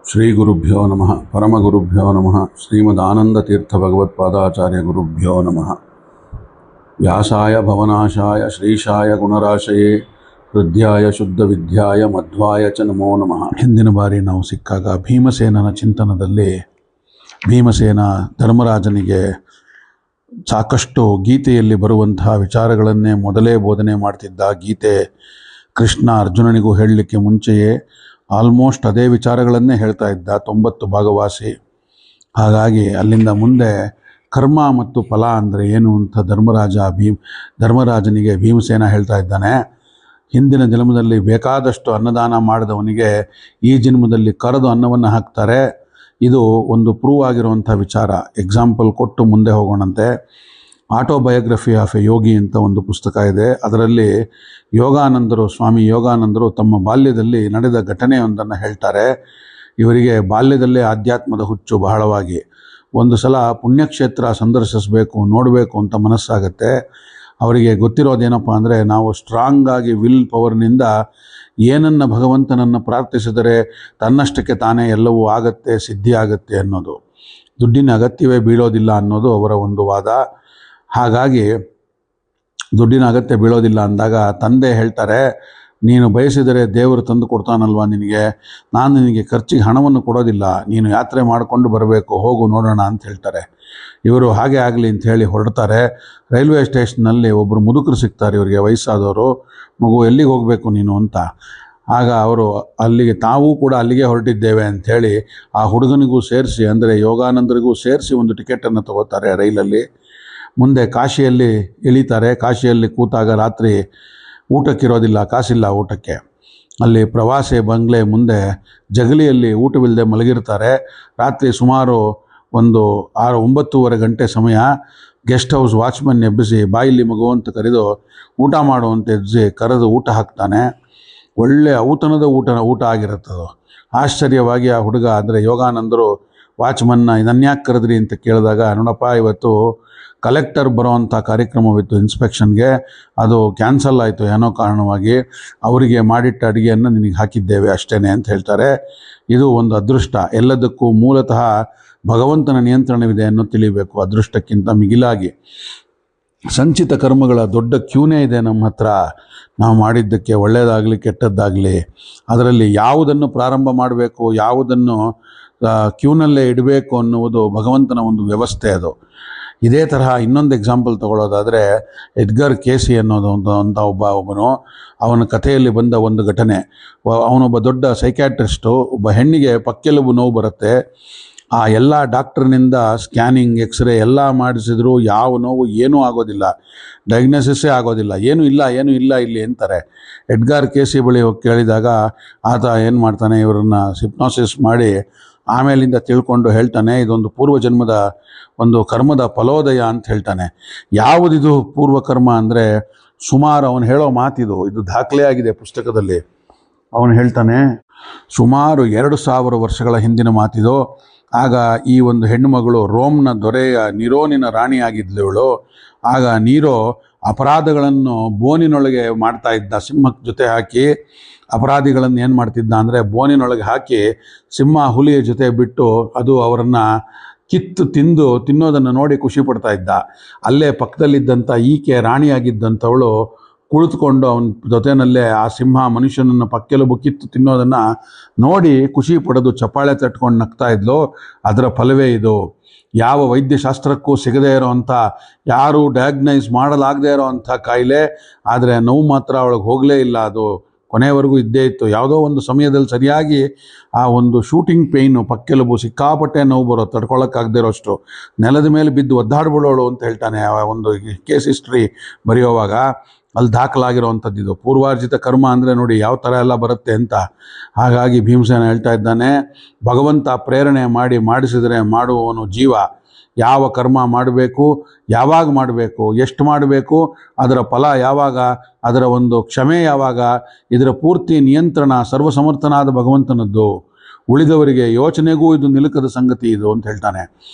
ಶ್ರೀ ಗುರುಭ್ಯೋ ನಮಃ ಪರಮಗುರುಭ್ಯೋ ನಮಃ ಶ್ರೀಮದಾನಂದತೀರ್ಥ ಭಗವತ್ಪಾದಾಚಾರ್ಯ ಗುರುಭ್ಯೋ ನಮಃ. ವ್ಯಾಸಾಯ ಭವನಾಶಾಯ ಶ್ರೀಶಾಯ ಗುಣರಾಶಯೇ ಹೃದಯಾಯ ಶುದ್ಧ ವಿದ್ಯಾಯ ಮಧ್ವಾಯ ಚ ನಮೋ ನಮಃ. ಹಿಂದಿನ ಬಾರಿ ನಾವು ಸಿಕ್ಕಾಗ ಭೀಮಸೇನನ ಚಿಂತನದಲ್ಲಿ ಭೀಮಸೇನ ಧರ್ಮರಾಜನಿಗೆ ಸಾಕಷ್ಟು ಗೀತೆಯಲ್ಲಿ ಬರುವಂತಹ ವಿಚಾರಗಳನ್ನೇ ಮೊದಲೇ ಬೋಧನೆ ಮಾಡ್ತಿದ್ದ. ಗೀತೆ ಕೃಷ್ಣ ಅರ್ಜುನನಿಗೂ ಹೇಳಲಿಕ್ಕೆ ಮುಂಚೆಯೇ ಆಲ್ಮೋಸ್ಟ್ ಅದೇ ವಿಚಾರಗಳನ್ನೇ ಹೇಳ್ತಾ ಇದ್ದ, 90 ಭಾಗವಾಸಿ. ಹಾಗಾಗಿ ಅಲ್ಲಿಂದ ಮುಂದೆ ಕರ್ಮ ಮತ್ತು ಫಲ ಅಂದರೆ ಏನು ಅಂತ ಧರ್ಮರಾಜನಿಗೆ ಭೀಮಸೇನ ಹೇಳ್ತಾ ಇದ್ದಾನೆ. ಹಿಂದಿನ ಜನ್ಮದಲ್ಲಿ ಬೇಕಾದಷ್ಟು ಅನ್ನದಾನ ಮಾಡಿದವನಿಗೆ ಈ ಜನ್ಮದಲ್ಲಿ ಕರೆದು ಅನ್ನವನ್ನು ಹಾಕ್ತಾರೆ. ಇದು ಒಂದು ಪ್ರೂವ್ ಆಗಿರುವಂಥ ವಿಚಾರ. ಎಕ್ಸಾಂಪಲ್ ಕೊಟ್ಟು ಮುಂದೆ ಹೋಗೋಣಂತೆ. ಆಟೋಬಯೋಗ್ರಫಿ ಆಫ್ ಎ ಯೋಗಿ ಅಂತ ಒಂದು ಪುಸ್ತಕ ಇದೆ. ಅದರಲ್ಲಿ ಸ್ವಾಮಿ ಯೋಗಾನಂದರು ತಮ್ಮ ಬಾಲ್ಯದಲ್ಲಿ ನಡೆದ ಘಟನೆಯೊಂದನ್ನು ಹೇಳ್ತಾರೆ. ಇವರಿಗೆ ಬಾಲ್ಯದಲ್ಲೇ ಆಧ್ಯಾತ್ಮದ ಹುಚ್ಚು ಬಹಳವಾಗಿ. ಒಂದು ಸಲ ಪುಣ್ಯಕ್ಷೇತ್ರ ಸಂದರ್ಶಿಸಬೇಕು, ನೋಡಬೇಕು ಅಂತ ಮನಸ್ಸಾಗತ್ತೆ. ಅವರಿಗೆ ಗೊತ್ತಿರೋದೇನಪ್ಪ ಅಂದರೆ, ನಾವು ಸ್ಟ್ರಾಂಗ್ ಆಗಿ ವಿಲ್ ಪವರ್ನಿಂದ ಏನನ್ನು ಭಗವಂತನನ್ನು ಪ್ರಾರ್ಥಿಸಿದರೆ ತನ್ನಷ್ಟಕ್ಕೆ ತಾನೇ ಎಲ್ಲವೂ ಆಗತ್ತೆ, ಸಿದ್ಧಿ ಆಗತ್ತೆ ಅನ್ನೋದು. ದುಡ್ಡಿನ ಅಗತ್ಯವೇ ಬೀಳೋದಿಲ್ಲ ಅನ್ನೋದು ಅವರ ಒಂದು ವಾದ. ಹಾಗಾಗಿ ದುಡ್ಡಿನ ಅಗತ್ಯ ಬೀಳೋದಿಲ್ಲ ಅಂದಾಗ ತಂದೆ ಹೇಳ್ತಾರೆ, ನೀನು ಬಯಸಿದರೆ ದೇವರು ತಂದು ಕೊಡ್ತಾನಲ್ವ ನಿನಗೆ, ನಾನು ನಿನಗೆ ಖರ್ಚಿಗೆ ಹಣವನ್ನು ಕೊಡೋದಿಲ್ಲ, ನೀನು ಯಾತ್ರೆ ಮಾಡಿಕೊಂಡು ಬರಬೇಕು, ಹೋಗು ನೋಡೋಣ ಅಂತ ಹೇಳ್ತಾರೆ. ಇವರು ಹಾಗೆ ಆಗಲಿ ಅಂತ ಹೇಳಿ ಹೊರಡ್ತಾರೆ. ರೈಲ್ವೆ ಸ್ಟೇಷನ್ನಲ್ಲಿ ಒಬ್ಬರು ಮುದುಕರು ಸಿಗ್ತಾರೆ ಇವರಿಗೆ, ವಯಸ್ಸಾದವರು. ಮಗು ಎಲ್ಲಿಗೆ ಹೋಗಬೇಕು ನೀನು ಅಂತ. ಆಗ ಅವರು ತಾವೂ ಕೂಡ ಅಲ್ಲಿಗೆ ಹೊರಟಿದ್ದೇವೆ ಅಂಥೇಳಿ ಆ ಹುಡುಗನಿಗೂ ಸೇರಿಸಿ, ಅಂದರೆ ಯೋಗಾನಂದರಿಗೂ ಸೇರಿಸಿ ಒಂದು ಟಿಕೆಟನ್ನು ತಗೋತಾರೆ ರೈಲಲ್ಲಿ. ಮುಂದೆ ಕಾಶಿಯಲ್ಲಿ ಇಳಿತಾರೆ. ಕಾಶಿಯಲ್ಲಿ ಕೂತಾಗ ರಾತ್ರಿ ಊಟಕ್ಕಿರೋದಿಲ್ಲ, ಕಾಸಿಲ್ಲ ಊಟಕ್ಕೆ. ಅಲ್ಲಿ ಪ್ರವಾಸಿ ಬಂಗ್ಲೆ ಮುಂದೆ ಜಗಲಿಯಲ್ಲಿ ಊಟವಿಲ್ಲದೆ ಮಲಗಿರ್ತಾರೆ. ರಾತ್ರಿ ಸುಮಾರು ಒಂದು 9:30 ಗಂಟೆ ಸಮಯ. ಗೆಸ್ಟ್ ಹೌಸ್ ವಾಚ್ಮನ್ ಎಬ್ಬಿಸಿ ಬಾಯಿಲಿ ಮಗು ಅಂತ ಕರೆದು ಊಟ ಮಾಡುವಂತೆ ಎಬ್ಬಿಸಿ ಕರೆದು ಊಟ ಹಾಕ್ತಾನೆ. ಒಳ್ಳೆ ಔತಣದ ಊಟ ಆಗಿರುತ್ತದು. ಆಶ್ಚರ್ಯವಾಗಿ ಆ ಹುಡುಗ, ಅಂದರೆ ಯೋಗಾನಂದರು, ವಾಚ್ಮನ್ನ ಇದನ್ಯಾಕೆ ಕರೆದ್ರಿ ಅಂತ ಕೇಳಿದಾಗ, ನೋಡಪ್ಪ ಇವತ್ತು ಕಲೆಕ್ಟರ್ ಬರೋವಂಥ ಕಾರ್ಯಕ್ರಮವಿತ್ತು ಇನ್ಸ್ಪೆಕ್ಷನ್ಗೆ, ಅದು ಕ್ಯಾನ್ಸಲ್ ಆಯಿತು ಏನೋ ಕಾರಣವಾಗಿ, ಅವರಿಗೆ ಮಾಡಿಟ್ಟ ಅಡುಗೆಯನ್ನು ನಿನಗೆ ಹಾಕಿದ್ದೇವೆ ಅಷ್ಟೇ ಅಂತ ಹೇಳ್ತಾರೆ. ಇದು ಒಂದು ಅದೃಷ್ಟ. ಎಲ್ಲದಕ್ಕೂ ಮೂಲತಃ ಭಗವಂತನ ನಿಯಂತ್ರಣವಿದೆ ಅನ್ನೋ ತಿಳಿಬೇಕು. ಅದೃಷ್ಟಕ್ಕಿಂತ ಮಿಗಿಲಾಗಿ ಸಂಚಿತ ಕರ್ಮಗಳ ದೊಡ್ಡ ಕ್ಯೂನೇ ಇದೆ ನಮ್ಮ ಹತ್ರ. ನಾವು ಮಾಡಿದ್ದಕ್ಕೆ ಒಳ್ಳೆಯದಾಗಲಿ ಕೆಟ್ಟದ್ದಾಗಲಿ ಅದರಲ್ಲಿ ಯಾವುದನ್ನು ಪ್ರಾರಂಭ ಮಾಡಬೇಕು, ಯಾವುದನ್ನು ಕ್ಯೂನಲ್ಲೇ ಇಡಬೇಕು ಅನ್ನುವುದು ಭಗವಂತನ ಒಂದು ವ್ಯವಸ್ಥೆ ಅದು. ಇದೇ ತರಹ ಇನ್ನೊಂದು ಎಕ್ಸಾಂಪಲ್ ತಗೊಳ್ಳೋದಾದರೆ, ಎಡ್ಗರ್ ಕೇಸಿ ಅನ್ನೋದು ಒಬ್ಬನು, ಅವನ ಕಥೆಯಲ್ಲಿ ಬಂದ ಒಂದು ಘಟನೆ. ಅವನೊಬ್ಬ ದೊಡ್ಡ ಸೈಕ್ಯಾಟ್ರಿಸ್ಟು. ಒಬ್ಬ ಹೆಣ್ಣಿಗೆ ಪಕ್ಕೆಲುಬು ನೋವು ಬರುತ್ತೆ. ಆ ಎಲ್ಲ ಡಾಕ್ಟ್ರಿನಿಂದ ಸ್ಕ್ಯಾನಿಂಗ್, ಎಕ್ಸ್ರೇ ಎಲ್ಲ ಮಾಡಿಸಿದ್ರು ಯಾವ ನೋವು ಏನೂ ಆಗೋದಿಲ್ಲ, ಡಯಾಗ್ನೋಸಿಸ್ಸೇ ಆಗೋದಿಲ್ಲ, ಏನೂ ಇಲ್ಲ ಇಲ್ಲಿ ಅಂತಾರೆ. ಎಡ್ಗರ್ ಕೇಸಿ ಬಳಿ ಹೋಗಿ ಕೇಳಿದಾಗ ಆತ ಏನು ಮಾಡ್ತಾನೆ, ಇವರನ್ನು ಹಿಪ್ನಾಸಿಸ್ ಮಾಡಿ ಆಮೇಲಿಂದ ತಿಳ್ಕೊಂಡು ಹೇಳ್ತಾನೆ, ಇದೊಂದು ಪೂರ್ವಜನ್ಮದ ಒಂದು ಕರ್ಮದ ಫಲೋದಯ ಅಂತ ಹೇಳ್ತಾನೆ. ಯಾವುದಿದು ಪೂರ್ವಕರ್ಮ ಅಂದರೆ, ಸುಮಾರು ಅವನು ಹೇಳೋ ಮಾತಿದು, ಇದು ದಾಖಲೆ ಆಗಿದೆ ಪುಸ್ತಕದಲ್ಲಿ. ಅವನು ಹೇಳ್ತಾನೆ, ಸುಮಾರು 2000 ವರ್ಷಗಳ ಹಿಂದಿನ ಮಾತಿದು. ಆಗ ಈ ಒಂದು ಹೆಣ್ಣುಮಗಳು ರೋಮ್ನ ದೊರೆಯ ನೀರೋನಿನ ರಾಣಿಯಾಗಿದ್ಲು ಇವಳು. ಆಗ ನೀರೋ ಅಪರಾಧಗಳನ್ನು ಬೋನಿನೊಳಗೆ ಮಾಡ್ತಾ ಇದ್ದ. ಸಿಂಹಕ್ಕೆ ಜೊತೆ ಹಾಕಿ ಅಪರಾಧಿಗಳನ್ನು ಏನು ಮಾಡ್ತಿದ್ದ ಅಂದರೆ, ಬೋನಿನೊಳಗೆ ಹಾಕಿ ಸಿಂಹ ಹುಲಿಯ ಜೊತೆ ಬಿಟ್ಟು ಅದು ಅವರನ್ನು ತಿನ್ನೋದನ್ನು ನೋಡಿ ಖುಷಿ ಪಡ್ತಾ ಇದ್ದ. ಅಲ್ಲೇ ಪಕ್ಕದಲ್ಲಿದ್ದಂಥ ಈಕೆ ರಾಣಿಯಾಗಿದ್ದಂಥವಳು ಕುಳಿತುಕೊಂಡು ಅವನ ಜೊತೆಯಲ್ಲೇ ಆ ಸಿಂಹ ಮನುಷ್ಯನನ್ನು ಪಕ್ಕೆಲುಬು ತಿನ್ನೋದನ್ನು ನೋಡಿ ಖುಷಿ ಪಡೋದು, ಚಪ್ಪಾಳೆ ತಟ್ಕೊಂಡು ನಗ್ತಾ ಇದ್ಲು. ಅದರ ಫಲವೇ ಇದು. ಯಾವ ವೈದ್ಯಶಾಸ್ತ್ರಕ್ಕೂ ಸಿಗದೇ ಇರೋವಂಥ, ಯಾರೂ ಡಯಾಗ್ನೈಸ್ ಮಾಡಲಾಗದೇ ಇರೋವಂಥ ಕಾಯಿಲೆ. ಆದರೆ ನೋವು ಮಾತ್ರ ಅವಳಿಗೆ ಹೋಗಲೇ ಇಲ್ಲ, ಅದು ಕೊನೆಯವರೆಗೂ ಇದ್ದೇ ಇತ್ತು. ಯಾವುದೋ ಒಂದು ಸಮಯದಲ್ಲಿ ಸರಿಯಾಗಿ ಆ ಒಂದು ಶೂಟಿಂಗ್ ಪೇಯ್ನು, ಪಕ್ಕೆಲುಬು ಸಿಕ್ಕಾಪಟ್ಟೆ ನೋವು ಬರೋದು, ತಡ್ಕೊಳ್ಳೋಕ್ಕಾಗದೇ ಇರೋಷ್ಟು ನೆಲದ ಮೇಲೆ ಬಿದ್ದು ಒದ್ದಾಡ್ಬಿಡೋಳು ಅಂತ ಹೇಳ್ತಾನೆ. ಆ ಒಂದು ಕೇಸ್ ಹಿಸ್ಟ್ರಿ ಬರೆಯುವಾಗ ಅಲ್ಲಿ ದಾಖಲಾಗಿರೋವಂಥದ್ದು ಇದು. ಪೂರ್ವಾರ್ಜಿತ ಕರ್ಮ ಅಂದರೆ ನೋಡಿ ಯಾವ ಥರ ಎಲ್ಲ ಬರುತ್ತೆ ಅಂತ. ಹಾಗಾಗಿ ಭೀಮಸೇನ ಹೇಳ್ತಾ ಇದ್ದಾನೆ, ಭಗವಂತ ಪ್ರೇರಣೆ ಮಾಡಿಸಿದರೆ ಮಾಡುವವನು ಜೀವ. ಯಾವ ಕರ್ಮ ಮಾಡಬೇಕು, ಯಾವಾಗ ಮಾಡಬೇಕು, ಎಷ್ಟು ಮಾಡಬೇಕು, ಅದರ ಫಲ ಯಾವಾಗ, ಅದರ ಒಂದು ಕ್ಷಮೆ ಯಾವಾಗ, ಇದರ ಪೂರ್ತಿ ನಿಯಂತ್ರಣ ಸರ್ವಸಮರ್ಥನಾದ ಭಗವಂತನದ್ದು. ಉಳಿದವರಿಗೆ ಯೋಚನೆಗೂ ಇದು ನಿಲುಕದ ಸಂಗತಿ ಇದು ಅಂತ ಹೇಳ್ತಾನೆ.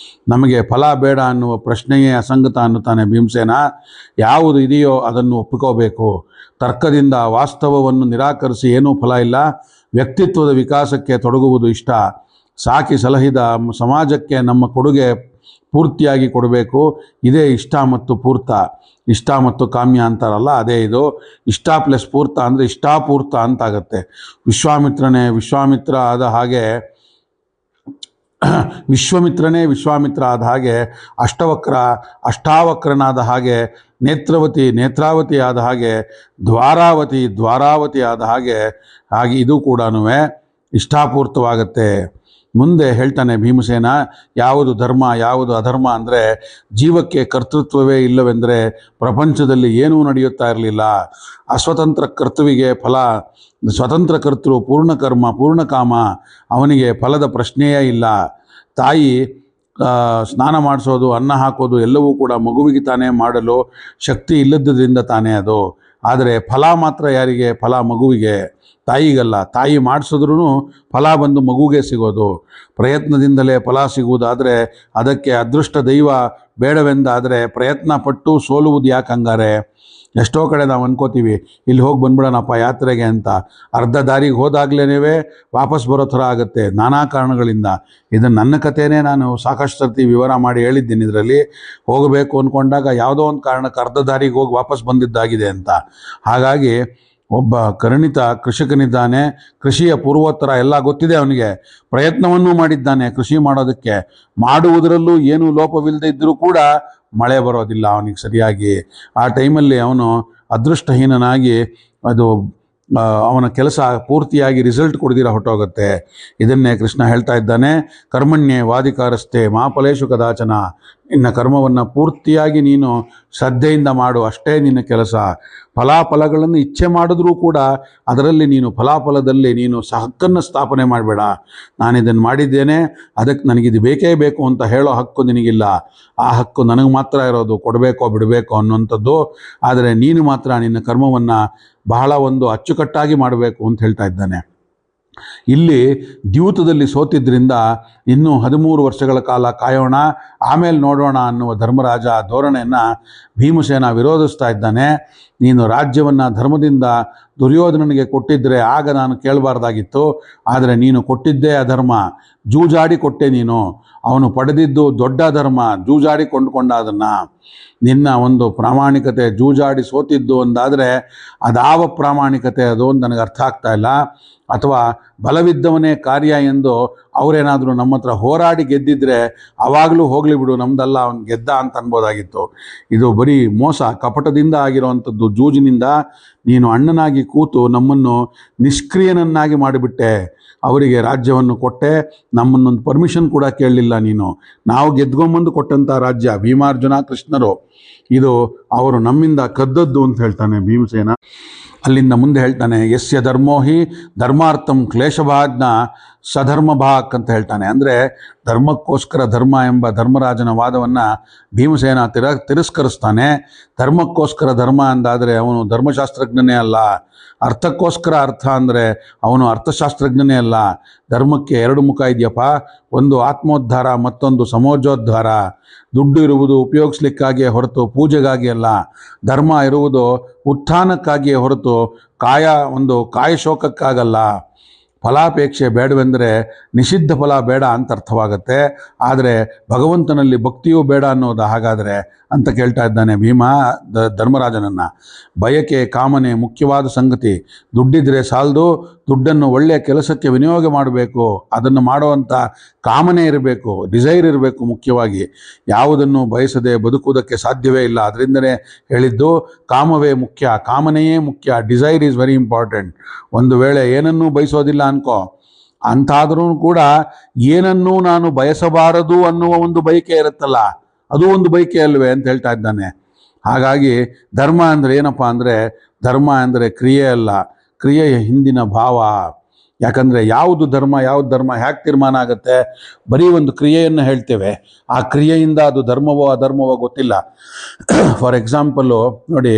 ನಮಗೆ ಫಲ ಬೇಡ ಅನ್ನುವ ಪ್ರಶ್ನೆಯೇ ಅಸಂಗತ ಅನ್ನುತ್ತಾನೆ ಭೀಮಸೇನ. ಯಾವುದು ಇದೆಯೋ ಅದನ್ನು ಒಪ್ಪಿಕೋಬೇಕು. ತರ್ಕದಿಂದ ವಾಸ್ತವವನ್ನು ನಿರಾಕರಿಸಿ ಏನೂ ಫಲ ಇಲ್ಲ. ವ್ಯಕ್ತಿತ್ವದ ವಿಕಾಸಕ್ಕೆ ತೊಡಗುವುದು ಇಷ್ಟ. ಸಾಕಿ ಸಲಹಿದ ಸಮಾಜಕ್ಕೆ ನಮ್ಮ ಕೊಡುಗೆ ಪೂರ್ತಿಯಾಗಿ ಕೊಡಬೇಕು. ಇದೇ ಇಷ್ಟ ಮತ್ತು ಪೂರ್ತ. ಇಷ್ಟ ಮತ್ತು ಕಾಮ್ಯ ಅಂತಾರಲ್ಲ, ಅದೇ ಇದು. ಇಷ್ಟ ಪ್ಲಸ್ ಪೂರ್ತ ಅಂದರೆ ಇಷ್ಟಾಪೂರ್ತ ಅಂತಾಗತ್ತೆ. ವಿಶ್ವಾಮಿತ್ರ ಆದ ಹಾಗೆ ವಿಶ್ವಾಮಿತ್ರ ಆದ ಹಾಗೆ, ಅಷ್ಟಾವಕ್ರನಾದ ಹಾಗೆ, ನೇತ್ರಾವತಿ ಆದ ಹಾಗೆ, ದ್ವಾರಾವತಿ ಆದ ಹಾಗೆ ಇದು ಕೂಡ ಇಷ್ಟಾಪೂರ್ತವಾಗತ್ತೆ. ಮುಂದೆ ಹೇಳ್ತಾನೆ ಭೀಮಸೇನ, ಯಾವುದು ಧರ್ಮ ಯಾವುದು ಅಧರ್ಮ ಅಂದರೆ, ಜೀವಕ್ಕೆ ಕರ್ತೃತ್ವವೇ ಇಲ್ಲವೆಂದರೆ ಪ್ರಪಂಚದಲ್ಲಿ ಏನೂ ನಡೆಯುತ್ತಾ ಇರಲಿಲ್ಲ. ಅಸ್ವತಂತ್ರ ಕರ್ತೃವಿಗೆ ಫಲ, ಸ್ವತಂತ್ರ ಕರ್ತೃ ಪೂರ್ಣಕರ್ಮ ಪೂರ್ಣಕಾಮ, ಅವನಿಗೆ ಫಲದ ಪ್ರಶ್ನೆಯೇ ಇಲ್ಲ. ತಾಯಿ ಸ್ನಾನ ಮಾಡಿಸೋದು, ಅನ್ನ ಹಾಕೋದು ಎಲ್ಲವೂ ಕೂಡ ಮಗುವಿಗೆ ತಾನೇ ಮಾಡಲು ಶಕ್ತಿ ಇಲ್ಲದ್ದರಿಂದ ತಾನೇ ಅದು. ಆದರೆ ಫಲ ಮಾತ್ರ ಯಾರಿಗೆ? ಫಲ ಮಗುವಿಗೆ, ತಾಯಿಗಲ್ಲ. ತಾಯಿ ಮಾಡಿಸಿದ್ರೂ ಫಲ ಬಂದು ಮಗುಗೆ ಸಿಗೋದು. ಪ್ರಯತ್ನದಿಂದಲೇ ಫಲ ಸಿಗುವುದಾದರೆ ಅದಕ್ಕೆ ಅದೃಷ್ಟ ದೈವ ಬೇಡವೆಂದಾದರೆ ಪ್ರಯತ್ನ ಪಟ್ಟು ಸೋಲುವುದು ಯಾಕೆ ಹಂಗಾರೆ? ಎಷ್ಟೋ ಕಡೆ ನಾವು ಅನ್ಕೋತೀವಿ ಇಲ್ಲಿ ಹೋಗಿ ಬಂದ್ಬಿಡೋಣಪ್ಪ ಯಾತ್ರೆಗೆ ಅಂತ, ಅರ್ಧ ದಾರಿಗೆ ಹೋದಾಗ್ಲೇ ವಾಪಸ್ ಬರೋ ಥರ ಆಗುತ್ತೆ ನಾನಾ ಕಾರಣಗಳಿಂದ. ಇದು ನನ್ನ ಕಥೆನೇ ನಾನು ಸಾಕಷ್ಟು ಸರ್ತಿ ವಿವರ ಮಾಡಿ ಹೇಳಿದ್ದೀನಿ. ಇದರಲ್ಲಿ ಹೋಗಬೇಕು ಅಂದ್ಕೊಂಡಾಗ ಯಾವುದೋ ಒಂದು ಕಾರಣಕ್ಕೆ ಅರ್ಧ ದಾರಿಗೆ ಹೋಗಿ ವಾಪಸ್ ಬಂದಿದ್ದಾಗಿದೆ ಅಂತ. ಹಾಗಾಗಿ ಒಬ್ಬ ಕರುಣಿತ ಕೃಷಿಕನಿದ್ದಾನೆ, ಕೃಷಿಯ ಪೂರ್ವೋತ್ತರ ಎಲ್ಲ ಗೊತ್ತಿದೆ ಅವನಿಗೆ, ಪ್ರಯತ್ನವನ್ನೂ ಮಾಡಿದ್ದಾನೆ ಕೃಷಿ ಮಾಡೋದಕ್ಕೆ. ಮಾಡುವುದರಲ್ಲೂ ಏನೂ ಲೋಪವಿಲ್ಲದೆ ಇದ್ದರೂ ಕೂಡ ಮಳೆ ಬರೋದಿಲ್ಲ ಅವನಿಗೆ ಸರಿಯಾಗಿ. ಆ ಟೈಮಲ್ಲಿ ಅವನು ಅದೃಷ್ಟಹೀನನಾಗಿ ಅವನ ಕೆಲಸ ಪೂರ್ತಿಯಾಗಿ ರಿಸಲ್ಟ್ ಕೊಡದಿರ ಹೊರಟೋಗುತ್ತೆ. ಇದನ್ನೇ ಕೃಷ್ಣ ಹೇಳ್ತಾ ಇದ್ದಾನೆ, ಕರ್ಮಣ್ಯೇ ವಾದಿಕಾರಸ್ಥೆ ಮಾ ಫಲೇಶು ಕದಾಚನ. ನಿನ್ನ ಕರ್ಮವನ್ನು ಪೂರ್ತಿಯಾಗಿ ನೀನು ಶ್ರದ್ಧೆಯಿಂದ ಮಾಡು, ಅಷ್ಟೇ ನಿನ್ನ ಕೆಲಸ. ಫಲಾಫಲಗಳನ್ನು ಇಚ್ಛೆ ಮಾಡಿದ್ರೂ ಕೂಡ ಅದರಲ್ಲಿ ನೀನು ಫಲಾಫಲದಲ್ಲಿ ನೀನು ಹಕ್ಕನ್ನು ಸ್ಥಾಪನೆ ಮಾಡಬೇಡ. ನಾನಿದನ್ನು ಮಾಡಿದ್ದೇನೆ, ಅದಕ್ಕೆ ನನಗಿದು ಬೇಕೇ ಬೇಕು ಅಂತ ಹೇಳೋ ಹಕ್ಕು ನಿನಗಿಲ್ಲ. ಆ ಹಕ್ಕು ನನಗೆ ಮಾತ್ರ ಇರೋದು, ಕೊಡಬೇಕೋ ಬಿಡಬೇಕೋ ಅನ್ನುವಂಥದ್ದು. ಆದರೆ ನೀನು ಮಾತ್ರ ನಿನ್ನ ಕರ್ಮವನ್ನು ಬಹಳ ಅಚ್ಚುಕಟ್ಟಾಗಿ ಮಾಡಬೇಕು ಅಂತ ಹೇಳ್ತಾ ಇದ್ದಾನೆ. ಇಲ್ಲಿ ದ್ಯೂತದಲ್ಲಿ ಸೋತಿದ್ದರಿಂದ ಇನ್ನೂ 13 ವರ್ಷಗಳ ಕಾಲ ಕಾಯೋಣ, ಆಮೇಲೆ ನೋಡೋಣ ಅನ್ನುವ ಧರ್ಮರಾಜ ಧೋರಣೆಯನ್ನು ಭೀಮಸೇನ ವಿರೋಧಿಸ್ತಾ ಇದ್ದಾನೆ. ನೀನು ರಾಜ್ಯವನ್ನು ಧರ್ಮದಿಂದ ದುರ್ಯೋಧನನಿಗೆ ಕೊಟ್ಟಿದ್ದರೆ ಆಗ ನಾನು ಕೇಳಬಾರ್ದಾಗಿತ್ತು. ಆದರೆ ನೀನು ಕೊಟ್ಟಿದ್ದೇ ಅಧರ್ಮ, ಜೂಜಾಡಿ ಕೊಟ್ಟೆ ನೀನು. ಅವನು ಪಡೆದಿದ್ದು ದೊಡ್ಡ ಧರ್ಮ, ಜೂಜಾಡಿ ಕೊಂಡುಕೊಂಡ ಅದನ್ನು. ನಿನ್ನ ಪ್ರಾಮಾಣಿಕತೆ ಜೂಜಾಡಿ ಸೋತಿದ್ದು ಅಂದಾದರೆ ಅದಾವ ಪ್ರಾಮಾಣಿಕತೆ ಅದು ಅಂತ ನನಗೆ ಅರ್ಥ ಆಗ್ತಾ ಇಲ್ಲ. ಅಥವಾ ಬಲವಿದ್ದವನೇ ಕಾರ್ಯ ಎಂದು ಅವರೇನಾದರೂ ನಮ್ಮ ಹತ್ರ ಹೋರಾಡಿ ಗೆದ್ದಿದ್ರೆ ಅವಾಗಲೂ ಹೋಗಲಿ ಬಿಡು, ನಮ್ದಲ್ಲ ಅವನು ಗೆದ್ದ ಅಂತ ಅನ್ಬೋದಾಗಿತ್ತು. ಇದು ಬರೀ ಮೋಸ ಕಪಟದಿಂದ ಆಗಿರುವಂಥದ್ದು. ಜೂಜಿನಿಂದ ನೀನು ಅಣ್ಣನಾಗಿ ಕೂತು ನಮ್ಮನ್ನು ನಿಷ್ಕ್ರಿಯನನ್ನಾಗಿ ಮಾಡಿಬಿಟ್ಟೆ. ಅವರಿಗೆ ರಾಜ್ಯವನ್ನು ಕೊಟ್ಟೆ, ನಮ್ಮನ್ನೊಂದು ಪರ್ಮಿಷನ್ ಕೂಡ ಕೇಳಲಿಲ್ಲ ನೀನು. ನಾವು ಗೆದ್ಕೊಂಬಂದು ಕೊಟ್ಟಂಥ ರಾಜ್ಯ ಭೀಮಾರ್ಜುನ ಕೃಷ್ಣರು, ಇದು ಅವರು ನಮ್ಮಿಂದ ಕದ್ದದ್ದು ಅಂತ ಹೇಳ್ತಾನೆ ಭೀಮಸೇನ. ಅಲ್ಲಿಂದ ಮುಂದೆ ಹೇಳ್ತಾನೆ, ಯಸ್ಯ ಧರ್ಮೋಹಿ ಧರ್ಮಾರ್ಥಂ ಕ್ಲೇಶಭಾಜ್ಞ ಸಧರ್ಮಭಾಕ್ ಅಂತ ಹೇಳ್ತಾನೆ. ಅಂದರೆ ಧರ್ಮಕ್ಕೋಸ್ಕರ ಧರ್ಮ ಎಂಬ ಧರ್ಮರಾಜನ ವಾದವನ್ನು ಭೀಮಸೇನ ತಿರಸ್ಕರಿಸ್ತಾನೆ. ಧರ್ಮಕ್ಕೋಸ್ಕರ ಧರ್ಮ ಅಂದಾದರೆ ಅವನು ಧರ್ಮಶಾಸ್ತ್ರಜ್ಞನೇ ಅಲ್ಲ. ಅರ್ಥಕ್ಕೋಸ್ಕರ ಅರ್ಥ ಅಂದರೆ ಅವನು ಅರ್ಥಶಾಸ್ತ್ರಜ್ಞನೇ ಅಲ್ಲ. ಧರ್ಮಕ್ಕೆ 2 ಮುಖ ಇದೆಯಪ್ಪ, ಒಂದು ಆತ್ಮೋದ್ಧಾರ, ಮತ್ತೊಂದು ಸಮೋಜೋದ್ಧಾರ. ದುಡ್ಡು ಇರುವುದು ಉಪಯೋಗಿಸ್ಲಿಕ್ಕಾಗಿಯೇ ಹೊರತು ಪೂಜೆಗಾಗಿ ಅಲ್ಲ. ಧರ್ಮ ಇರುವುದು ಉತ್ಥಾನಕ್ಕಾಗಿಯೇ ಹೊರತು ಕಾಯಶೋಕಕ್ಕಾಗಲ್ಲ. ಫಲಾಪೇಕ್ಷೆ ಬೇಡವೆಂದರೆ ನಿಷಿದ್ಧ ಫಲ ಬೇಡ ಅಂತ ಅರ್ಥವಾಗುತ್ತೆ. ಆದರೆ ಭಗವಂತನಲ್ಲಿ ಭಕ್ತಿಯೂ ಬೇಡ ಅನ್ನೋದು ಹಾಗಾದರೆ ಅಂತ ಕೇಳ್ತಾ ಇದ್ದಾನೆ ಭೀಮ ಧರ್ಮರಾಜನನ್ನು. ಬಯಕೆ ಕಾಮನೆ ಮುಖ್ಯವಾದ ಸಂಗತಿ. ದುಡ್ಡಿದ್ರೆ ಸಾಲದು, ದುಡ್ಡನ್ನು ಒಳ್ಳೆಯ ಕೆಲಸಕ್ಕೆ ವಿನಿಯೋಗ ಮಾಡಬೇಕು. ಅದನ್ನು ಮಾಡುವಂಥ ಕಾಮನೆ ಇರಬೇಕು, ಡಿಸೈರ್ ಇರಬೇಕು. ಮುಖ್ಯವಾಗಿ ಯಾವುದನ್ನು ಬಯಸದೆ ಬದುಕುವುದಕ್ಕೆ ಸಾಧ್ಯವೇ ಇಲ್ಲ. ಅದರಿಂದಲೇ ಹೇಳಿದ್ದು ಕಾಮವೇ ಮುಖ್ಯ, ಕಾಮನೆಯೇ ಮುಖ್ಯ. Desire is very important. ಒಂದು ವೇಳೆ ಏನನ್ನೂ ಬಯಸೋದಿಲ್ಲ ಅನ್ಕೋ, ಅಂತಾದರೂ ಕೂಡ ಏನನ್ನೂ ನಾನು ಬಯಸಬಾರದು ಅನ್ನುವ ಒಂದು ಬಯಕೆ ಇರುತ್ತಲ್ಲ, ಅದು ಒಂದು ಬಯಕೆ ಅಲ್ವೇ ಅಂತ ಹೇಳ್ತಾ ಇದ್ದಾನೆ. ಹಾಗಾಗಿ ಧರ್ಮ ಅಂದರೆ ಏನಪ್ಪ ಅಂದರೆ, ಧರ್ಮ ಅಂದರೆ ಕ್ರಿಯೆ ಅಲ್ಲ, ಕ್ರಿಯೆಯ ಹಿಂದಿನ ಭಾವ. ಯಾಕಂದರೆ ಯಾವುದು ಧರ್ಮ ಹೇಗೆ ತೀರ್ಮಾನ ಆಗುತ್ತೆ? ಬರೀ ಒಂದು ಕ್ರಿಯೆಯನ್ನು ಹೇಳ್ತೇವೆ, ಆ ಕ್ರಿಯೆಯಿಂದ ಅದು ಧರ್ಮವೋ ಅಧರ್ಮವೋ ಗೊತ್ತಿಲ್ಲ. ಫಾರ್ ಎಕ್ಸಾಂಪಲ್ಲು ನೋಡಿ,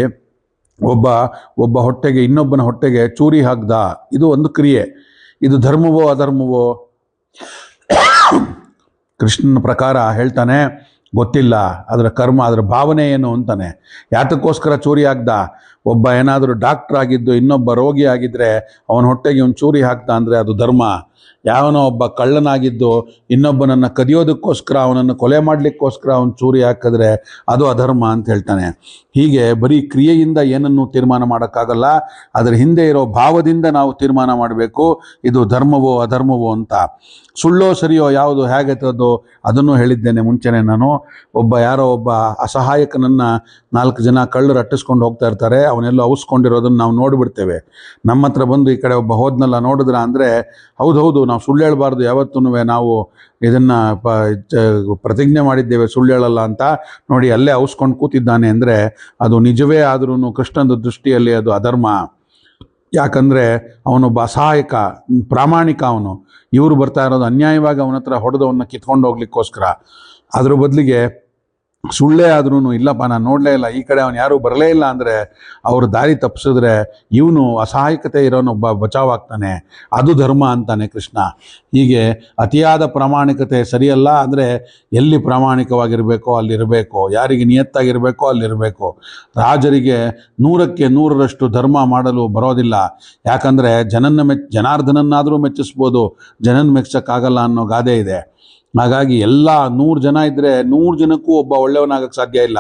ಒಬ್ಬ ಹೊಟ್ಟೆಗೆ ಇನ್ನೊಬ್ಬನ ಹೊಟ್ಟೆಗೆ ಚೂರಿ ಹಾಕ್ದ, ಇದು ಒಂದು ಕ್ರಿಯೆ. ಇದು ಧರ್ಮವೋ ಅಧರ್ಮವೋ? ಕೃಷ್ಣನ ಪ್ರಕಾರ ಹೇಳ್ತಾನೆ ಗೊತ್ತಿಲ್ಲ, ಅದರ ಕರ್ಮ, ಅದರ ಭಾವನೆ ಏನು ಅಂತಾನೆ. ಯಾತಕ್ಕೋಸ್ಕರ ಚೂರಿ ಹಾಕ್ದ? ಒಬ್ಬ ಏನಾದರೂ ಡಾಕ್ಟ್ರ್ ಆಗಿದ್ದು ಇನ್ನೊಬ್ಬ ರೋಗಿ ಆಗಿದ್ದರೆ ಅವನ ಹೊಟ್ಟೆಗೆ ಒಂದು ಚೂರಿ ಹಾಕ್ದ ಅಂದರೆ ಅದು ಧರ್ಮ. ಯಾವನೋ ಒಬ್ಬ ಕಳ್ಳನಾಗಿದ್ದು ಇನ್ನೊಬ್ಬನನ್ನು ಕದಿಯೋದಕ್ಕೋಸ್ಕರ ಅವನನ್ನು ಕೊಲೆ ಮಾಡಲಿಕ್ಕೋಸ್ಕರ ಅವನು ಚೂರಿ ಹಾಕಿದ್ರೆ ಅದು ಅಧರ್ಮ ಅಂತ ಹೇಳ್ತಾನೆ. ಹೀಗೆ ಬರೀ ಕ್ರಿಯೆಯಿಂದ ಏನನ್ನು ತೀರ್ಮಾನ ಮಾಡೋಕ್ಕಾಗಲ್ಲ, ಅದರ ಹಿಂದೆ ಇರೋ ಭಾವದಿಂದ ನಾವು ತೀರ್ಮಾನ ಮಾಡಬೇಕು ಇದು ಧರ್ಮವೋ ಅಧರ್ಮವೋ ಅಂತ. ಸುಳ್ಳೋ ಸರಿಯೋ ಯಾವುದು ಹೇಗೆತ್ತದೋ ಅದನ್ನು ಹೇಳಿದ್ದೇನೆ ಮುಂಚೆನೆ ನಾನು. ಯಾರೋ ಒಬ್ಬ ಅಸಹಾಯಕನನ್ನು 4 ಜನ ಕಳ್ಳರು ಅಟ್ಟಿಸ್ಕೊಂಡು ಹೋಗ್ತಾ ಇರ್ತಾರೆ, ಅವನೆಲ್ಲೋ ಅವಸ್ಕೊಂಡಿರೋದನ್ನು ನಾವು ನೋಡಿಬಿಡ್ತೇವೆ. ನಮ್ಮ ಹತ್ರ ಬಂದು ಈ ಕಡೆ ಒಬ್ಬ ಹೋದ್ನಲ್ಲ ನೋಡಿದ್ರ ಅಂದರೆ ಹೌದು ನಾವು ಸುಳ್ಳು ಹೇಳಬಾರ್ದು, ಯಾವತ್ತೂ ನಾವು ಇದನ್ನು ಪ್ರತಿಜ್ಞೆ ಮಾಡಿದ್ದೇವೆ ಸುಳ್ಳು ಹೇಳಲ್ಲ ಅಂತ. ನೋಡಿ ಅಲ್ಲೇ ಅವಸ್ಕೊಂಡು ಕೂತಿದ್ದಾನೆ ಅಂದರೆ ಅದು ನಿಜವೇ ಆದ್ರೂ ಕೃಷ್ಣನ ದೃಷ್ಟಿಯಲ್ಲಿ ಅದು ಅಧರ್ಮ. ಯಾಕಂದರೆ ಅವನೊಬ್ಬ ಅಸಹಾಯಕ, ಪ್ರಾಮಾಣಿಕ ಅವನು. ಇವರು ಬರ್ತಾ ಇರೋದು ಅನ್ಯಾಯವಾಗಿ ಅವನ ಹತ್ರ ಹೊಡೆದವನ್ನ ಕಿತ್ಕೊಂಡು ಹೋಗ್ಲಿಕ್ಕೋಸ್ಕರ. ಅದ್ರ ಬದಲಿಗೆ ಸುಳ್ಳೇ ಆದ್ರೂ ಇಲ್ಲಪ್ಪ ನಾನು ನೋಡಲೇ ಇಲ್ಲ, ಈ ಕಡೆ ಅವನು ಯಾರೂ ಬರಲೇ ಇಲ್ಲ ಅಂದರೆ ಅವರು ದಾರಿ ತಪ್ಪಿಸಿದ್ರೆ ಇವನು ಅಸಹಾಯಕತೆ ಇರೋನೊಬ್ಬ ಬಚಾವಾಗ್ತಾನೆ, ಅದು ಧರ್ಮ ಅಂತಾನೆ ಕೃಷ್ಣ. ಹೀಗೆ ಅತಿಯಾದ ಪ್ರಾಮಾಣಿಕತೆ ಸರಿಯಲ್ಲ. ಅಂದರೆ ಎಲ್ಲಿ ಪ್ರಾಮಾಣಿಕವಾಗಿರಬೇಕೋ ಅಲ್ಲಿರಬೇಕು, ಯಾರಿಗೆ ನಿಯತ್ತಾಗಿರಬೇಕೋ ಅಲ್ಲಿರಬೇಕು. ರಾಜರಿಗೆ 100ಕ್ಕೆ 100ರಷ್ಟು ಧರ್ಮ ಮಾಡಲು ಬರೋದಿಲ್ಲ. ಯಾಕಂದರೆ ಜನಾರ್ದನನ್ನಾದರೂ ಮೆಚ್ಚಿಸ್ಬೋದು, ಜನನ ಮೆಚ್ಚಕ್ಕಾಗಲ್ಲ ಅನ್ನೋ ಗಾದೆ ಇದೆ. ಹಾಗಾಗಿ ಎಲ್ಲ 100 ಜನ ಇದ್ದರೆ 100 ಜನಕ್ಕೂ ಒಬ್ಬ ಒಳ್ಳೆಯವನಾಗಕ್ಕೆ ಸಾಧ್ಯ ಇಲ್ಲ.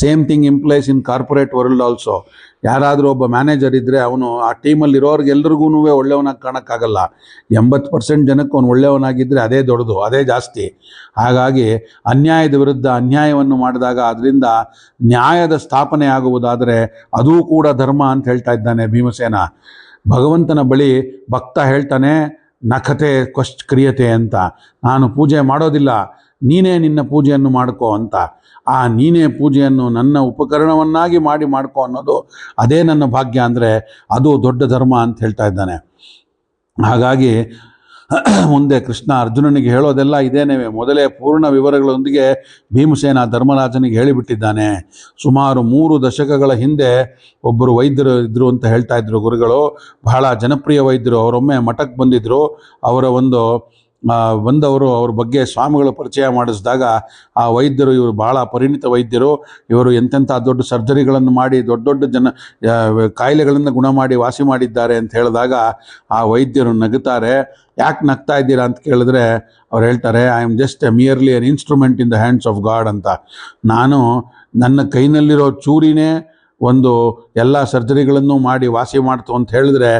Same thing implies in corporate world also. ಯಾರಾದರೂ ಒಬ್ಬ ಮ್ಯಾನೇಜರ್ ಇದ್ದರೆ ಅವನು ಆ ಟೀಮಲ್ಲಿರೋರ್ಗೆ ಎಲ್ರಿಗೂ ಒಳ್ಳೆಯವನಾಗಿ ಕಾಣೋಕ್ಕಾಗಲ್ಲ. 80% ಜನಕ್ಕೆ ಅವನು ಒಳ್ಳೆಯವನಾಗಿದ್ದರೆ ಅದೇ ದೊಡ್ಡದು, ಅದೇ ಜಾಸ್ತಿ. ಹಾಗಾಗಿ ಅನ್ಯಾಯದ ವಿರುದ್ಧ ಅನ್ಯಾಯವನ್ನು ಮಾಡಿದಾಗ ಅದರಿಂದ ನ್ಯಾಯದ ಸ್ಥಾಪನೆ ಆಗುವುದಾದರೆ ಅದೂ ಕೂಡ ಧರ್ಮ ಅಂತ ಹೇಳ್ತಾ ಇದ್ದಾನೆ ಭೀಮಸೇನ. ಭಗವಂತನ ಬಳಿ ಭಕ್ತ ಹೇಳ್ತಾನೆ ನಖತೆ ಕ್ರಿಯತೆ ಅಂತ, ನಾನು ಪೂಜೆ ಮಾಡೋದಿಲ್ಲ, ನೀನೇ ನಿನ್ನ ಪೂಜೆಯನ್ನು ಮಾಡ್ಕೋ ಅಂತ. ಆ ನೀನೇ ಪೂಜೆಯನ್ನು ನನ್ನ ಉಪಕರಣವನ್ನಾಗಿ ಮಾಡ್ಕೋ ಅನ್ನೋದು ಅದೇ ನನ್ನ ಭಾಗ್ಯ ಅಂದರೆ ಅದು ದೊಡ್ಡ ಧರ್ಮ ಅಂತ ಹೇಳ್ತಾ ಇದ್ದಾನೆ. ಹಾಗಾಗಿ ಮುಂದೆ ಕೃಷ್ಣ ಅರ್ಜುನನಿಗೆ ಹೇಳೋದೆಲ್ಲ ಇದೇನೇ. ಮೊದಲೇ ಪೂರ್ಣ ವಿವರಗಳೊಂದಿಗೆ ಭೀಮಸೇನ ಧರ್ಮರಾಜನಿಗೆ ಹೇಳಿಬಿಟ್ಟಿದ್ದಾನೆ. ಸುಮಾರು 3 ದಶಕಗಳ ಹಿಂದೆ ಒಬ್ಬರು ವೈದ್ಯರು ಇದ್ದರು ಅಂತ ಹೇಳ್ತಾ ಇದ್ರು ಗುರುಗಳು, ಬಹಳ ಜನಪ್ರಿಯ ವೈದ್ಯರು. ಅವರೊಮ್ಮೆ ಮಠಕ್ಕೆ ಬಂದಿದ್ದರು. ಬಂದವರು ಅವ್ರ ಬಗ್ಗೆ ಸ್ವಾಮಿಗಳ ಪರಿಚಯ ಮಾಡಿಸಿದಾಗ ಆ ವೈದ್ಯರು ಇವರು ಬಹಳ ಪರಿಣಿತ ವೈದ್ಯರು, ಇವರು ಎಂತೆಂಥ ದೊಡ್ಡ ಸರ್ಜರಿಗಳನ್ನು ಮಾಡಿ ದೊಡ್ಡ ಕಾಯಿಲೆಗಳನ್ನು ಗುಣ ಮಾಡಿ ವಾಸಿ ಮಾಡಿದ್ದಾರೆ ಅಂತ ಹೇಳಿದಾಗ ಆ ವೈದ್ಯರು ನಗುತ್ತಾರೆ. ಯಾಕೆ ನಗ್ತಾ ಇದ್ದೀರಾ ಅಂತ ಕೇಳಿದ್ರೆ ಅವ್ರು ಹೇಳ್ತಾರೆ, I am just merely an instrument in the hands of god ಅಂತ. ನಾನು ನನ್ನ ಕೈನಲ್ಲಿರೋ ಚೂರಿನೇ ಎಲ್ಲ ಸರ್ಜರಿಗಳನ್ನು ಮಾಡಿ ವಾಸಿ ಮಾಡ್ತು ಅಂತ ಹೇಳಿದ್ರೆ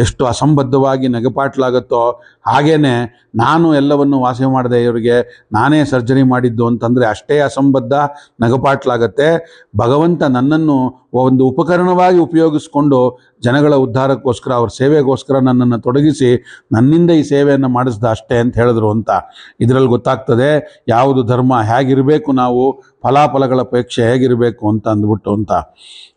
ಎಷ್ಟು ಅಸಂಬದ್ಧವಾಗಿ ನಗೆಪಾಟ್ಲಾಗುತ್ತೋ ಹಾಗೇನೆ ನಾನು ಎಲ್ಲವನ್ನು ವಾಸಿ ಮಾಡಿದೆ, ಇವರಿಗೆ ನಾನೇ ಸರ್ಜರಿ ಮಾಡಿದ್ದು ಅಂತಂದರೆ ಅಷ್ಟೇ ಅಸಂಬದ್ಧ, ನಗೆಪಾಟ್ಲಾಗತ್ತೆ. ಭಗವಂತ ನನ್ನನ್ನು ಒಂದು ಉಪಕರಣವಾಗಿ ಉಪಯೋಗಿಸ್ಕೊಂಡು ಜನಗಳ ಉದ್ಧಾರಕ್ಕೋಸ್ಕರ, ಅವ್ರ ಸೇವೆಗೋಸ್ಕರ ನನ್ನನ್ನು ತೊಡಗಿಸಿ ನನ್ನಿಂದ ಈ ಸೇವೆಯನ್ನು ಮಾಡಿಸ್ದ ಅಷ್ಟೇ ಅಂತ ಹೇಳಿದ್ರು ಅಂತ. ಇದರಲ್ಲಿ ಗೊತ್ತಾಗ್ತದೆ ಯಾವುದು ಧರ್ಮ ಹೇಗಿರಬೇಕು, ನಾವು ಫಲಾಫಲಗಳ ಅಪೇಕ್ಷೆ ಹೇಗಿರಬೇಕು ಅಂತ ಅಂದ್ಬಿಟ್ಟು ಅಂತ.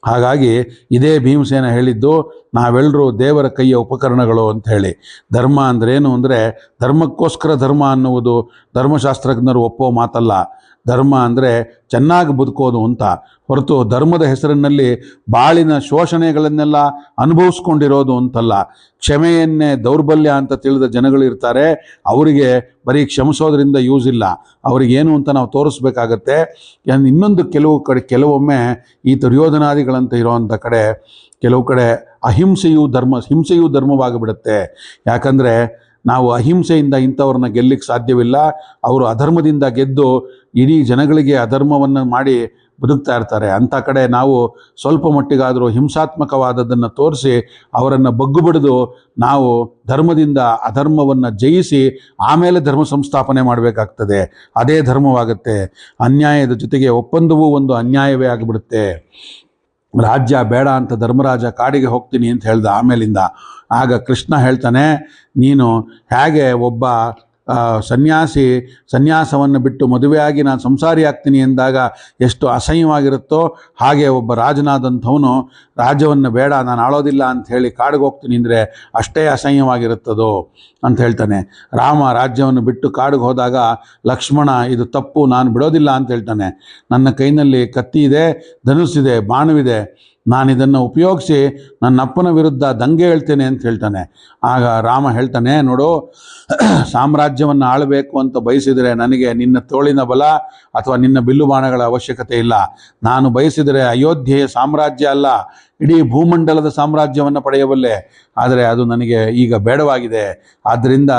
ಹಾಗಾಗಿ ಇದೇ ಭೀಮಸೇನ ಹೇಳಿದ್ದು, ನಾವೆಲ್ಲರೂ ದೇವರ ಕೈಯ ಉಪಕರಣಗಳು ಅಂತ ಹೇಳಿ. ಧರ್ಮ ಅಂದ್ರೇನು ಅಂದರೆ ಧರ್ಮಕ್ಕೋಸ್ಕರ ಧರ್ಮ ಅನ್ನುವುದು ಧರ್ಮಶಾಸ್ತ್ರಜ್ಞರು ಒಪ್ಪೋ ಮಾತಲ್ಲ. ಧರ್ಮ ಅಂದರೆ ಚೆನ್ನಾಗಿ ಬದುಕೋದು ಅಂತ ಹೊರತು ಧರ್ಮದ ಹೆಸರಿನಲ್ಲಿ ಬಾಳಿನ ಶೋಷಣೆಗಳನ್ನೆಲ್ಲ ಅನುಭವಿಸ್ಕೊಂಡಿರೋದು ಅಂತಲ್ಲ. ಕ್ಷಮೆಯನ್ನೇ ದೌರ್ಬಲ್ಯ ಅಂತ ತಿಳಿದ ಜನಗಳಿರ್ತಾರೆ, ಅವರಿಗೆ ಬರೀ ಕ್ಷಮಿಸೋದ್ರಿಂದ ಯೂಸ್ ಇಲ್ಲ, ಅವ್ರಿಗೇನು ಅಂತ ನಾವು ತೋರಿಸ್ಬೇಕಾಗತ್ತೆ. ಇನ್ನೊಂದು ಕೆಲವೊಮ್ಮೆ ಈ ದುರ್ಯೋಧನಾದಿಗಳಂತ ಇರೋವಂಥ ಕೆಲವು ಕಡೆ ಹಿಂಸೆಯೂ ಧರ್ಮವಾಗಿಬಿಡುತ್ತೆ. ಯಾಕಂದರೆ ನಾವು ಅಹಿಂಸೆಯಿಂದ ಇಂಥವ್ರನ್ನ ಗೆಲ್ಲಿಕ್ಕೆ ಸಾಧ್ಯವಿಲ್ಲ. ಅವರು ಅಧರ್ಮದಿಂದ ಗೆದ್ದು ಇಡೀ ಜನಗಳಿಗೆ ಅಧರ್ಮವನ್ನು ಮಾಡಿ ಬದುಕ್ತಾ ಇರ್ತಾರೆ. ಅಂಥ ಕಡೆ ನಾವು ಸ್ವಲ್ಪ ಮಟ್ಟಿಗಾದರೂ ಹಿಂಸಾತ್ಮಕವಾದದ್ದನ್ನು ತೋರಿಸಿ ಅವರನ್ನು ಬಗ್ಗು ಬಿಡಿದು ನಾವು ಧರ್ಮದಿಂದ ಅಧರ್ಮವನ್ನು ಜಯಿಸಿ ಆಮೇಲೆ ಧರ್ಮ ಸಂಸ್ಥಾಪನೆ ಮಾಡಬೇಕಾಗ್ತದೆ. ಅದೇ ಧರ್ಮವಾಗುತ್ತೆ. ಅನ್ಯಾಯದ ಜೊತೆಗೆ ಒಪ್ಪಂದವೂ ಒಂದು ಅನ್ಯಾಯವೇ ಆಗಿಬಿಡುತ್ತೆ. ರಾಜ್ಯ ಬೇಡ ಅಂತ ಧರ್ಮರಾಜ ಕಾಡಿಗೆ ಹೋಗ್ತೀನಿ ಅಂತ ಹೇಳ್ದ ಆಮೇಲಿಂದ. ಆಗ ಕೃಷ್ಣ ಹೇಳ್ತಾನೆ, ನೀನು ಹೇಗೆ ಒಬ್ಬ ಸನ್ಯಾಸವನ್ನು ಬಿಟ್ಟು ಮದುವೆಯಾಗಿ ನಾನು ಸಂಸಾರಿ ಆಗ್ತೀನಿ ಎಂದಾಗ ಎಷ್ಟು ಅಸಹ್ಯವಾಗಿರುತ್ತೋ ಹಾಗೆ ಒಬ್ಬ ರಾಜನಾದಂಥವನು ರಾಜ್ಯವನ್ನು ಬೇಡ ನಾನು ಆಳೋದಿಲ್ಲ ಅಂತ ಹೇಳಿ ಕಾಡಿಗೆ ಹೋಗ್ತೀನಿ ಅಂದರೆ ಅಷ್ಟೇ ಅಸಹ್ಯವಾಗಿರುತ್ತದೋ ಅಂತ ಹೇಳ್ತಾನೆ. ರಾಮ ರಾಜ್ಯವನ್ನು ಬಿಟ್ಟು ಕಾಡಿಗೆ ಹೋದಾಗ ಲಕ್ಷ್ಮಣ ಇದು ತಪ್ಪು, ನಾನು ಬಿಡೋದಿಲ್ಲ ಅಂತ ಹೇಳ್ತಾನೆ. ನನ್ನ ಕೈನಲ್ಲಿ ಕತ್ತಿ ಇದೆ, ಧನುಸ್ಸಿದೆ, ಬಾಣವಿದೆ, ನಾನಿದನ್ನು ಉಪಯೋಗಿಸಿ ನನ್ನ ಅಪ್ಪನ ವಿರುದ್ಧ ದಂಗೆ ಹೇಳ್ತೇನೆ ಅಂತ ಹೇಳ್ತಾನೆ. ಆಗ ರಾಮ ಹೇಳ್ತಾನೆ, ನೋಡು, ಸಾಮ್ರಾಜ್ಯವನ್ನು ಆಳಬೇಕು ಅಂತ ಬಯಸಿದರೆ ನನಗೆ ನಿನ್ನ ತೋಳಿನ ಬಲ ಅಥವಾ ನಿನ್ನ ಬಿಲ್ಲು ಬಾಣಗಳ ಅವಶ್ಯಕತೆ ಇಲ್ಲ. ನಾನು ಬಯಸಿದರೆ ಅಯೋಧ್ಯೆಯ ಸಾಮ್ರಾಜ್ಯ ಅಲ್ಲ, ಇಡೀ ಭೂಮಂಡಲದ ಸಾಮ್ರಾಜ್ಯವನ್ನು ಪಡೆಯಬಲ್ಲೆ. ಆದರೆ ಅದು ನನಗೆ ಈಗ ಬೇಡವಾಗಿದೆ, ಆದ್ದರಿಂದ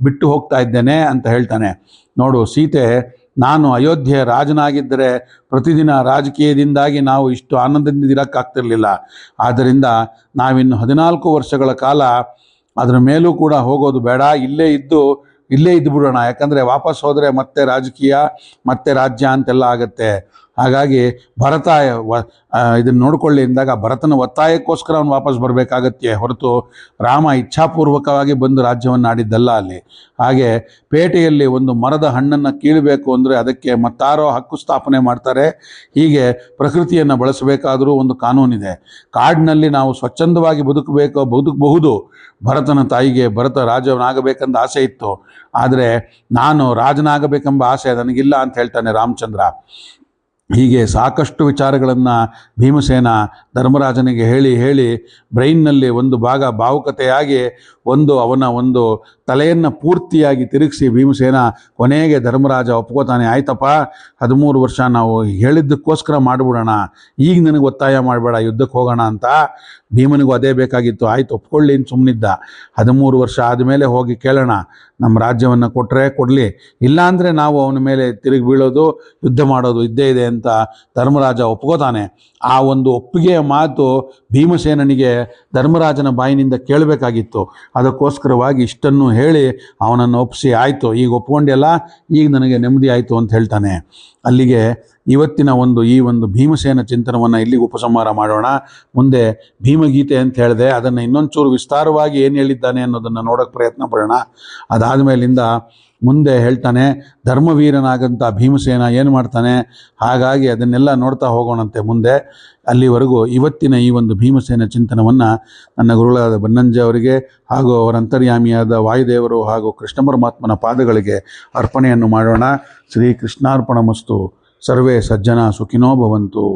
ಬಿಟ್ಟು ಹೋಗ್ತಾ ಇದ್ದೇನೆ ಅಂತ ಹೇಳ್ತಾನೆ. ನೋಡು ಸೀತೆ, ನಾನು ಅಯೋಧ್ಯೆಯ ರಾಜನಾಗಿದ್ದರೆ ಪ್ರತಿದಿನ ರಾಜಕೀಯದಿಂದಾಗಿ ನಾವು ಇಷ್ಟು ಆನಂದದಿಂದ ಇರೋಕ್ಕಾಗ್ತಿರ್ಲಿಲ್ಲ. ಆದ್ದರಿಂದ ನಾವಿನ್ನು 14 ವರ್ಷಗಳ ಕಾಲ ಅದರ ಮೇಲೂ ಕೂಡ ಹೋಗೋದು ಬೇಡ, ಇಲ್ಲೇ ಇದ್ದು ಬಿಡೋಣ. ಯಾಕಂದರೆ ವಾಪಸ್ ಹೋದರೆ ಮತ್ತೆ ರಾಜಕೀಯ, ಮತ್ತೆ ರಾಜ್ಯ ಅಂತೆಲ್ಲ ಆಗುತ್ತೆ. ಹಾಗಾಗಿ ಭರತ ಇದನ್ನು ನೋಡ್ಕೊಳ್ಳಿ ಎಂದಾಗ ಭರತನ ಒತ್ತಾಯಕ್ಕೋಸ್ಕರ ಅವನು ವಾಪಸ್ ಬರಬೇಕಾಗತ್ತೆ ಹೊರತು ರಾಮ ಇಚ್ಛಾಪೂರ್ವಕವಾಗಿ ಬಂದು ರಾಜ್ಯವನ್ನು ಆಡಿದ್ದಲ್ಲ ಅಲ್ಲಿ. ಹಾಗೆ ಪೇಟೆಯಲ್ಲಿ ಒಂದು ಮರದ ಹಣ್ಣನ್ನು ಕೀಳಬೇಕು ಅಂದರೆ ಅದಕ್ಕೆ ಮತ್ತಾರೋ ಹಕ್ಕು ಸ್ಥಾಪನೆ ಮಾಡ್ತಾರೆ. ಹೀಗೆ ಪ್ರಕೃತಿಯನ್ನು ಬಳಸಬೇಕಾದರೂ ಒಂದು ಕಾನೂನಿದೆ. ಕಾಡಿನಲ್ಲಿ ನಾವು ಸ್ವಚ್ಛಂದವಾಗಿ ಬದುಕಬಹುದು. ಭರತನ ತಾಯಿಗೆ ಭರತ ರಾಜನಾಗಬೇಕೆಂಬ ಆಸೆ ಇತ್ತು, ಆದರೆ ನಾನು ರಾಜನಾಗಬೇಕೆಂಬ ಆಸೆ ನನಗಿಲ್ಲ ಅಂತ ಹೇಳ್ತಾನೆ ರಾಮಚಂದ್ರ. ಹೀಗೆ ಸಾಕಷ್ಟು ವಿಚಾರಗಳನ್ನು ಭೀಮಸೇನ ಧರ್ಮರಾಜನಿಗೆ ಹೇಳಿ ಬ್ರೈನ್ನಲ್ಲಿ ಒಂದು ಭಾಗ ಭಾವುಕತೆಯಾಗಿ ಅವನ ಒಂದು ತಲೆಯನ್ನು ಪೂರ್ತಿಯಾಗಿ ತಿರುಗಿಸಿ ಭೀಮಸೇನ ಕೊನೆಗೆ ಧರ್ಮರಾಜ ಒಪ್ಕೋತಾನೆ. ಆಯ್ತಪ್ಪ, 13 ವರ್ಷ ನಾವು ಹೇಳಿದ್ದಕ್ಕೋಸ್ಕರ ಮಾಡಿಬಿಡೋಣ, ಈಗ ನನಗೆ ಒತ್ತಾಯ ಮಾಡಬೇಡ, ಯುದ್ಧಕ್ಕೆ ಹೋಗೋಣ ಅಂತ. ಭೀಮನಿಗೂ ಅದೇ ಬೇಕಾಗಿತ್ತು. ಆಯ್ತು, ಒಪ್ಕೊಳ್ಳಿ ಅಂತ ಸುಮ್ಮನಿದ್ದ. 13 ವರ್ಷ ಆದಮೇಲೆ ಹೋಗಿ ಕೇಳೋಣ, ನಮ್ಮ ರಾಜ್ಯವನ್ನು ಕೊಟ್ಟರೆ ಕೊಡಲಿ, ಇಲ್ಲಾಂದರೆ ನಾವು ಅವನ ಮೇಲೆ ತಿರುಗಿ ಬೀಳೋದು, ಯುದ್ಧ ಮಾಡೋದು ಇದ್ದೇ ಇದೆ ಅಂತ ಧರ್ಮರಾಜ ಒಪ್ಕೋತಾನೆ. ಆ ಒಂದು ಒಪ್ಪಿಗೆಯ ಮಾತು ಭೀಮಸೇನನಿಗೆ ಧರ್ಮರಾಜನ ಬಾಯಿನಿಂದ ಕೇಳಬೇಕಾಗಿತ್ತು. ಅದಕ್ಕೋಸ್ಕರವಾಗಿ ಇಷ್ಟನ್ನು ಹೇಳಿ ಅವನನ್ನು ಒಪ್ಪಿಸಿ, ಆಯಿತು ಈಗ ಒಪ್ಕೊಂಡೆಲ್ಲ, ಈಗ ನನಗೆ ನೆಮ್ಮದಿ ಆಯಿತು ಅಂತ ಹೇಳ್ತಾನೆ. ಅಲ್ಲಿಗೆ ಇವತ್ತಿನ ಈ ಒಂದು ಭೀಮಸೇನ ಚಿಂತನವನ್ನು ಇಲ್ಲಿಗೆ ಉಪಸಂಹಾರ ಮಾಡೋಣ. ಮುಂದೆ ಭೀಮಗೀತೆ ಅಂತ ಹೇಳಿದೆ, ಅದನ್ನು ಇನ್ನೊಂಚೂರು ವಿಸ್ತಾರವಾಗಿ ಏನು ಹೇಳಿದ್ದಾನೆ ಅನ್ನೋದನ್ನು ನೋಡೋಕ್ಕೆ ಪ್ರಯತ್ನ ಪಡೋಣ. ಅದಾದಮೇಲಿಂದ ಮುಂದೆ ಹೇಳ್ತಾನೆ ಧರ್ಮವೀರನಾಗಂಥ ಭೀಮಸೇನ ಏನು ಮಾಡ್ತಾನೆ. ಹಾಗಾಗಿ ಅದನ್ನೆಲ್ಲ ನೋಡ್ತಾ ಹೋಗೋಣಂತೆ ಮುಂದೆ. ಅಲ್ಲಿವರೆಗೂ ಇವತ್ತಿನ ಈ ಒಂದು ಭೀಮಸೇನ ಚಿಂತನವನ್ನು ನನ್ನ ಗುರುಗಳಾದ ಬನ್ನಂಜೆ ಅವರಿಗೆ ಹಾಗೂ ಅವರ ಅಂತರ್ಯಾಮಿಯಾದ ವಾಯುದೇವರು ಹಾಗೂ ಕೃಷ್ಣ ಪರಮಾತ್ಮನ ಪಾದಗಳಿಗೆ ಅರ್ಪಣೆಯನ್ನು ಮಾಡೋಣ. ಶ್ರೀ ಕೃಷ್ಣಾರ್ಪಣಮಸ್ತು. ಸರ್ವೇ ಸಜ್ಜನ ಸುಖಿನೋ ಭವಂತು.